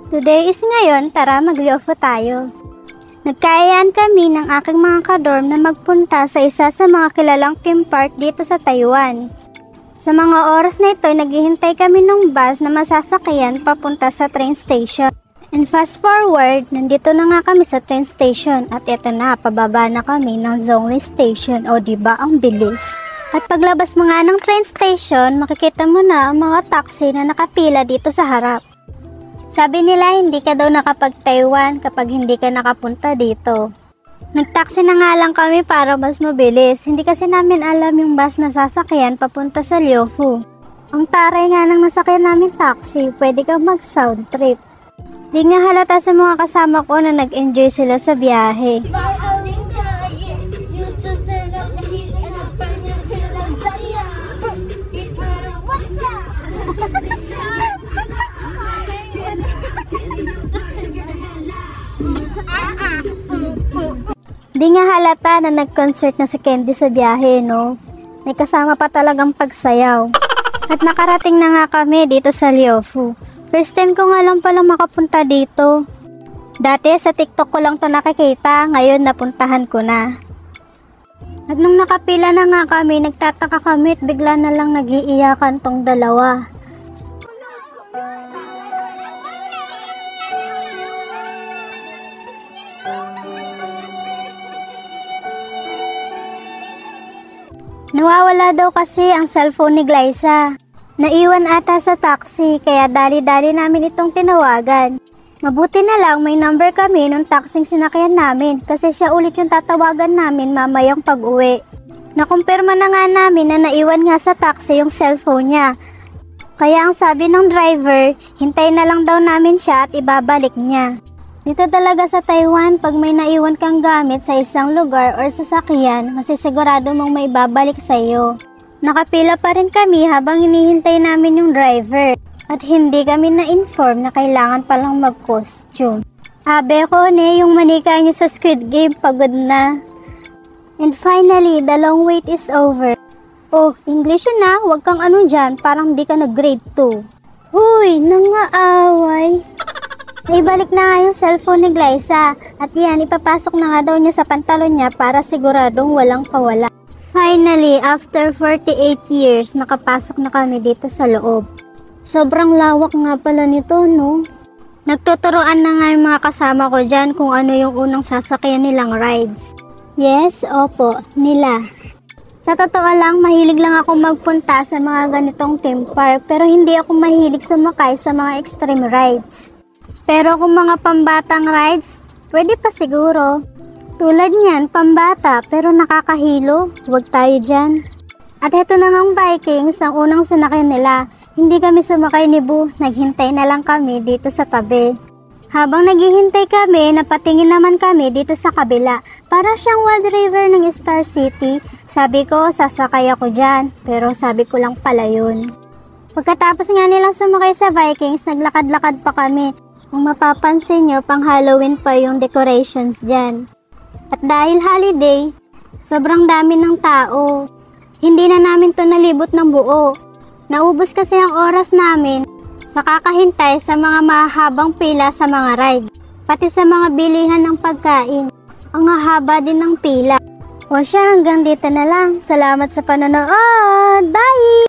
Today is ngayon, tara mag-UFO tayo. Nagkayaan kami ng aking mga kadorm na magpunta sa isa sa mga kilalang theme park dito sa Taiwan. Sa mga oras na ito, naghihintay kami ng bus na masasakyan papunta sa train station. And fast forward, nandito na nga kami sa train station at ito na, pababa na kami ng Zhongli Station. O diba, ang bilis. At paglabas mo nga ng train station, makikita mo na ang mga taxi na nakapila dito sa harap. Sabi nila hindi ka daw nakapag-Taiwan kapag hindi ka nakapunta dito. Nagtaxi na nga lang kami para mas mabilis. Hindi kasi namin alam yung bus na sasakyan papunta sa Liufu. Ang taray nga ng nasakyan namin taxi, pwede kang mag-sound trip. Di nga halata sa mga kasama ko na nag-enjoy sila sa biyahe. Di nga halata na nag-concert na si Candy sa biyahe, no? May kasama pa talagang pagsayaw. At nakarating na nga kami dito sa Liufu. First time ko nga lang palang makapunta dito. Dati sa TikTok ko lang to nakikita, ngayon napuntahan ko na. At nung nakapila na nga kami, nagtataka kami at bigla na lang nag-iiyakan tong dalawa. Nawawala daw kasi ang cellphone ni Glyza. Naiwan ata sa taxi, kaya dali-dali namin itong tinawagan. Mabuti na lang may number kami nung taxing sinakyan namin kasi siya ulit yung tatawagan namin mamayang pag-uwi. Nakumpirma na nga namin na naiwan nga sa taxi yung cellphone niya. Kaya ang sabi ng driver, hintayin na lang daw namin siya at ibabalik niya. Dito talaga sa Taiwan, pag may naiwan kang gamit sa isang lugar or sasakyan, masisigurado mong may babalik sa iyo. Nakapila pa rin kami habang hinihintay namin yung driver at hindi kami na-inform na kailangan palang mag-costume. Abe ko yung manika niyo sa Squid Game, pagod na. And finally, the long wait is over. Oh, English yun na, huwag kang ano dyan, parang di ka nag-grade 2. Huy, nangaaway. Ibalik na nga yung cellphone ni Glyza at yan, ipapasok na nga daw niya sa pantalon niya para siguradong walang pawala. Finally, after 48 years, nakapasok na kami dito sa loob. Sobrang lawak nga pala nito, no? Nagtuturoan na nga yung mga kasama ko dyan kung ano yung unang sasakyan nilang rides. Yes, opo, nila. Sa totoo lang, mahilig lang ako magpunta sa mga ganitong theme park pero hindi ako mahilig sumakay sa mga extreme rides. Pero kung mga pambatang rides, pwede pa siguro. Tulad niyan, pambata pero nakakahilo, huwag tayo dyan. At eto na ng Vikings, ang unang sinakyan nila. Hindi kami sumakay ni Boo, naghintay na lang kami dito sa tabi. Habang naghihintay kami, napatingin naman kami dito sa kabila. Para siyang Wild River ng Star City. Sabi ko, sasakay ako dyan, pero sabi ko lang pala yun. Pagkatapos nga nilang sumakay sa Vikings, naglakad-lakad pa kami. Kung mapapansin nyo, pang Halloween pa yung decorations dyan. At dahil holiday, sobrang dami ng tao. Hindi na namin to nalibot ng buo. Naubos kasi ang oras namin sa kakahintay sa mga mahabang pila sa mga ride. Pati sa mga bilihan ng pagkain. Ang hahaba din ng pila. O siya, hanggang dito na lang. Salamat sa panonood. Bye!